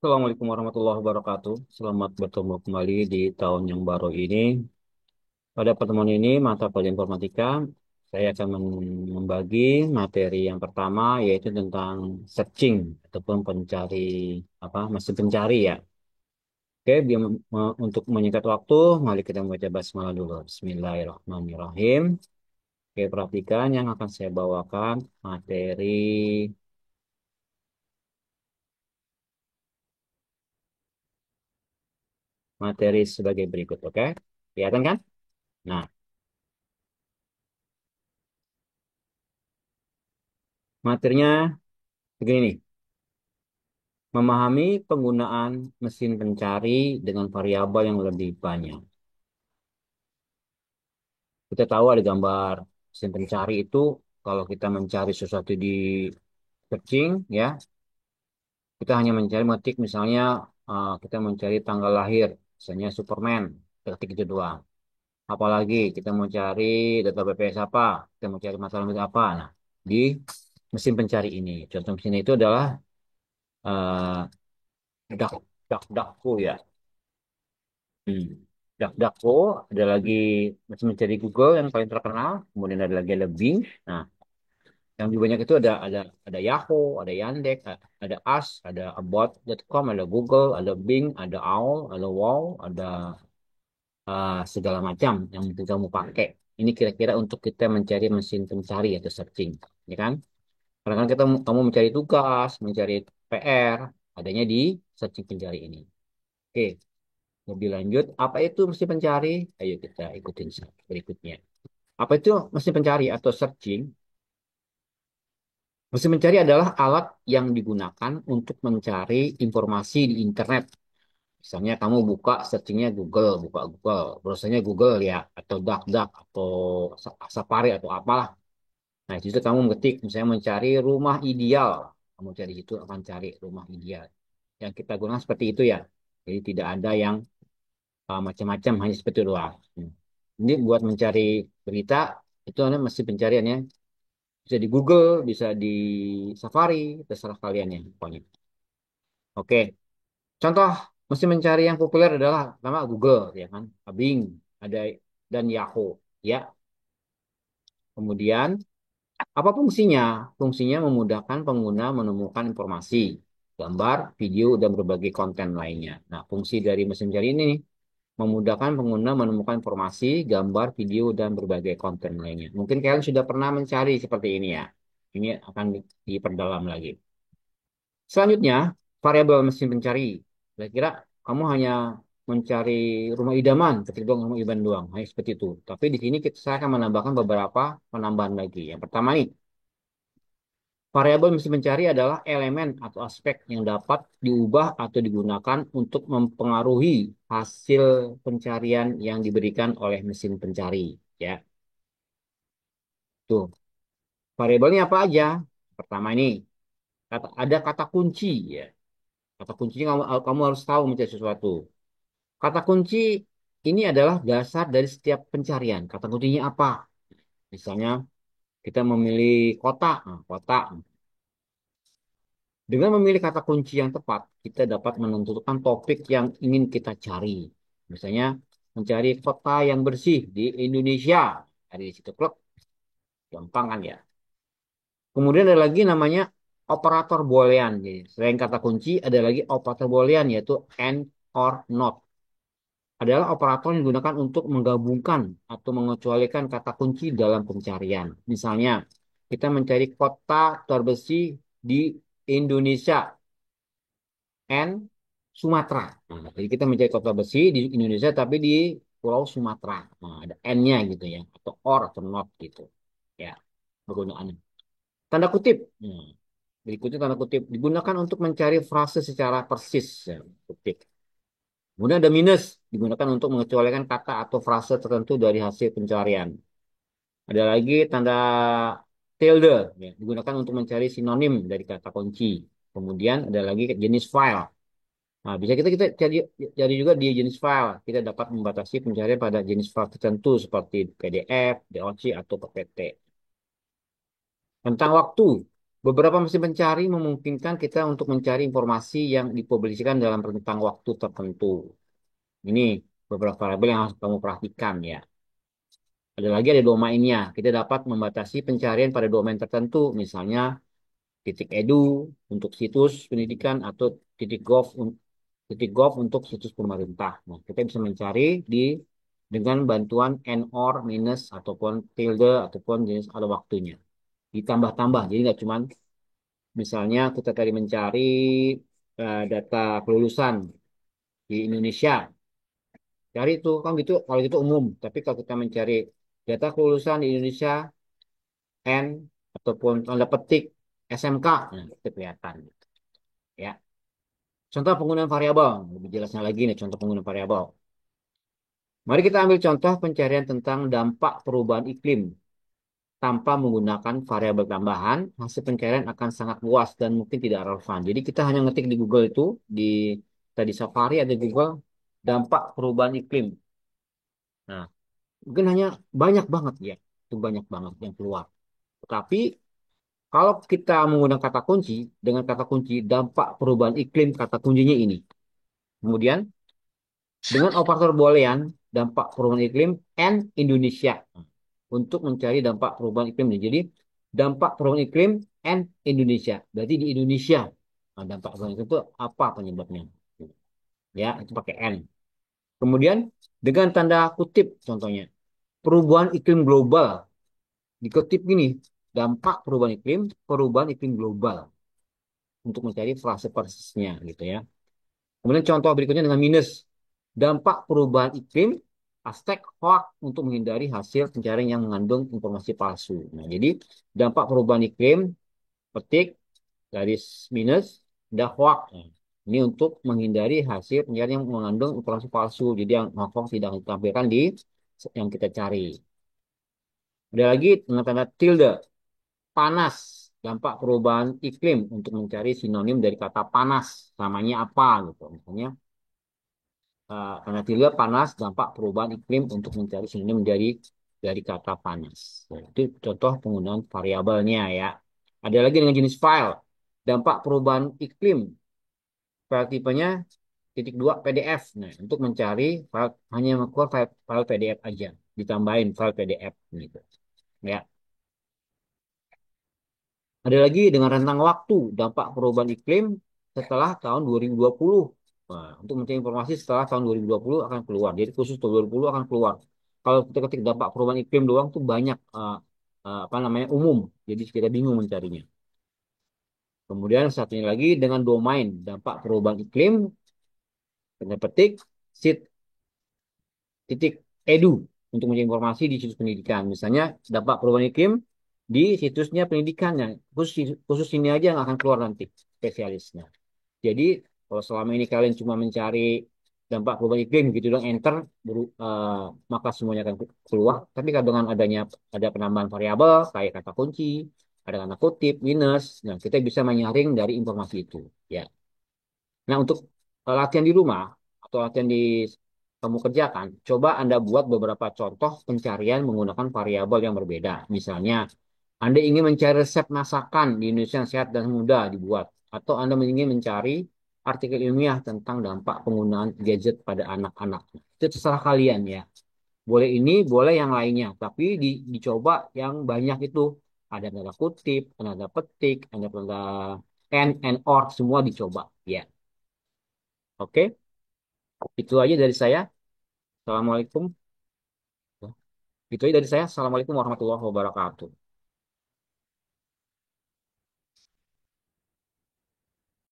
Assalamualaikum warahmatullahi wabarakatuh. Selamat bertemu kembali di tahun yang baru ini. Pada pertemuan ini, mata pelajaran informatika, saya akan membagi materi yang pertama, yaitu tentang searching ataupun pencari mesin pencari ya. Oke, untuk menyingkat waktu, mari kita membaca basmalah dulu. Bismillahirrahmanirrahim. Oke, perhatikan yang akan saya bawakan materi sebagai berikut. Oke, kelihatan kan? Nah, materinya begini nih. Memahami penggunaan mesin pencari dengan variabel yang lebih banyak. Kita tahu ada gambar mesin pencari itu kalau kita mencari sesuatu di searching ya, kita hanya mencari motif misalnya kita mencari tanggal lahir, misalnya Superman, ketik itu doang. Apalagi kita mau cari data BPS apa, kita mau cari masalah apa. Nah, di mesin pencari ini, contoh mesin itu adalah uh, Duck, DuckDuckGo ya. Hmm. DuckDuckGo, ada lagi macam mencari Google yang paling terkenal, kemudian ada Bing. Nah, yang lebih banyak itu ada Yahoo, ada Yandex, ada Ask, ada About.com, ada Google, ada Bing, ada OWL, ada Wow, ada segala macam yang mungkin kamu pakai. Ini kira-kira untuk kita mencari mesin pencari atau searching, ya kan? Karena kan kamu mencari tugas, mencari PR, adanya di searching pencari ini. Oke. Lebih lanjut, apa itu mesin pencari? Ayo kita ikutin berikutnya. Apa itu mesin pencari atau searching? Mesin pencari adalah alat yang digunakan untuk mencari informasi di internet. Misalnya kamu buka searchingnya Google, buka Google, browsernya Google ya, atau DuckDuck, atau Safari, atau apalah. Nah, di situ kamu mengetik, misalnya mencari rumah ideal. Kamu cari itu akan cari rumah ideal. Yang kita gunakan seperti itu ya. Jadi tidak ada yang macam-macam, hanya seperti itu doang. Ini buat mencari berita itu namanya mesin pencariannya bisa di Google, bisa di Safari, terserah kalian ya pokoknya. Oke, contoh mesin pencari yang populer adalah pertama Google ya kan, Bing, ada dan Yahoo ya. Kemudian apa fungsinya? Fungsinya memudahkan pengguna menemukan informasi, gambar, video, dan berbagai konten lainnya. Nah, fungsi dari mesin pencari ini nih, memudahkan pengguna menemukan informasi, gambar, video, dan berbagai konten lainnya. Mungkin kalian sudah pernah mencari seperti ini ya. Ini akan diperdalam lagi. Selanjutnya, variabel mesin pencari. Kira-kira kamu hanya mencari rumah idaman, ketik doang rumah idaman doang, hanya seperti itu. Tapi di sini saya akan menambahkan beberapa penambahan lagi. Yang pertama nih, variabel mesin pencari adalah elemen atau aspek yang dapat diubah atau digunakan untuk mempengaruhi hasil pencarian yang diberikan oleh mesin pencari. Ya, tuh. Variabelnya apa aja? Pertama ini, ada kata kunci. Ya. Kata kuncinya kamu harus tahu mencari sesuatu. Kata kunci ini adalah dasar dari setiap pencarian. Kata kuncinya apa? Misalnya kita memilih kota. Nah, kota. Dengan memilih kata kunci yang tepat, kita dapat menentukan topik yang ingin kita cari. Misalnya, mencari kota yang bersih di Indonesia. Dari situ klub, gampang kan ya. Kemudian ada lagi namanya operator boolean. Jadi, selain kata kunci, ada lagi operator boolean yaitu and or not. Adalah operator yang digunakan untuk menggabungkan atau mengecualikan kata kunci dalam pencarian. Misalnya, kita mencari kota terbersih di Indonesia and Sumatera. Nah, jadi kita mencari kota bersih di Indonesia tapi di Pulau Sumatera. Nah, ada N-nya gitu ya, atau or atau not gitu. Ya, penggunaannya. Tanda kutip. Berikutnya tanda kutip digunakan untuk mencari frase secara persis. Ya, kutip. Kemudian ada minus digunakan untuk mengecualikan kata atau frase tertentu dari hasil pencarian. Ada lagi tanda tilde ya, digunakan untuk mencari sinonim dari kata kunci. Kemudian ada lagi jenis file. Nah, bisa kita cari juga di jenis file. Kita dapat membatasi pencarian pada jenis file tertentu seperti PDF, DOC, atau PPT. Tentang waktu. Beberapa mesin pencari memungkinkan kita untuk mencari informasi yang dipublikasikan dalam rentang waktu tertentu. Ini beberapa variabel yang harus kamu perhatikan ya. Ada lagi ada domainnya. Kita dapat membatasi pencarian pada domain tertentu, misalnya titik edu untuk situs pendidikan atau titik gov titik gov untuk situs pemerintah. Nah, kita bisa mencari di dengan bantuan and or minus ataupun tilde ataupun jenis ada waktunya. Ditambah-tambah. Jadi nggak cuma misalnya kita tadi mencari data kelulusan di Indonesia. Cari itu kan gitu kalau gitu umum. Tapi kalau kita mencari data kelulusan di Indonesia N ataupun tanda petik SMK, nah, itu kelihatan gitu, ya. Contoh penggunaan variabel, lebih jelasnya lagi nih contoh penggunaan variabel. Mari kita ambil contoh pencarian tentang dampak perubahan iklim. Tanpa menggunakan variabel tambahan, hasil pencarian akan sangat luas dan mungkin tidak relevan. Jadi kita hanya ngetik di Google itu, di tadi Safari ada Google, dampak perubahan iklim. Nah, mungkin hanya banyak banget ya, itu banyak banget yang keluar. Tapi kalau kita menggunakan kata kunci, dengan kata kunci dampak perubahan iklim, kata kuncinya ini. Kemudian dengan operator boolean, dampak perubahan iklim and Indonesia. Untuk mencari dampak perubahan iklim. Jadi dampak perubahan iklim and Indonesia. Berarti di Indonesia. Nah, dampak perubahan iklim itu apa penyebabnya? Ya, itu pakai N. Kemudian dengan tanda kutip contohnya. Perubahan iklim global. Dikutip gini. Dampak perubahan iklim global. Untuk mencari frase persisnya gitu ya. Kemudian contoh berikutnya dengan minus. Dampak perubahan iklim Aztec hoax untuk menghindari hasil pencarian yang mengandung informasi palsu. Nah, jadi dampak perubahan iklim petik garis minus ada hoax. Nah, ini untuk menghindari hasil pencarian yang mengandung informasi palsu. Jadi yang hoax tidak ditampilkan di yang kita cari. Ada lagi dengan tanda tilde panas. Dampak perubahan iklim untuk mencari sinonim dari kata panas. Namanya apa gitu. Misalnya karena tilde panas dampak perubahan iklim untuk mencari sinonim dari kata panas. Nah, itu contoh penggunaan variabelnya ya. Ada lagi dengan jenis file. Dampak perubahan iklim. File tipenya titik dua PDF. Nah, untuk mencari file hanya keluar file PDF aja. Ditambahin file PDF gitu. Ya. Ada lagi dengan rentang waktu dampak perubahan iklim setelah tahun 2020. Nah, untuk mencari informasi setelah tahun 2020 akan keluar. Jadi khusus tahun 2020 akan keluar. Kalau kita ketik dampak perubahan iklim doang tuh banyak apa namanya umum. Jadi kita bingung mencarinya. Kemudian satunya lagi dengan domain dampak perubahan iklim, tanda petik sit titik edu untuk mencari informasi di situs pendidikan. Misalnya dampak perubahan iklim di situsnya pendidikannya. Khusus ini aja yang akan keluar nanti spesialisnya. Jadi kalau selama ini kalian cuma mencari dampak perubahan iklim gitu dong enter maka semuanya akan keluar. Tapi kalau dengan adanya ada penambahan variabel kayak kata kunci, ada kata kutip, minus, nah kita bisa menyaring dari informasi itu. Ya. Nah untuk latihan di rumah atau latihan di kamu kerjakan, coba Anda buat beberapa contoh pencarian menggunakan variabel yang berbeda. Misalnya, Anda ingin mencari resep masakan di Indonesia yang sehat dan mudah dibuat, atau Anda ingin mencari artikel ilmiah tentang dampak penggunaan gadget pada anak-anak. Itu terserah kalian ya. Boleh ini, boleh yang lainnya, tapi dicoba yang banyak itu. Ada tanda kutip, tanda petik, ada tanda and or, semua dicoba. Ya, oke. Itu aja dari saya. Assalamualaikum. Itu aja dari saya. Assalamualaikum warahmatullahi wabarakatuh.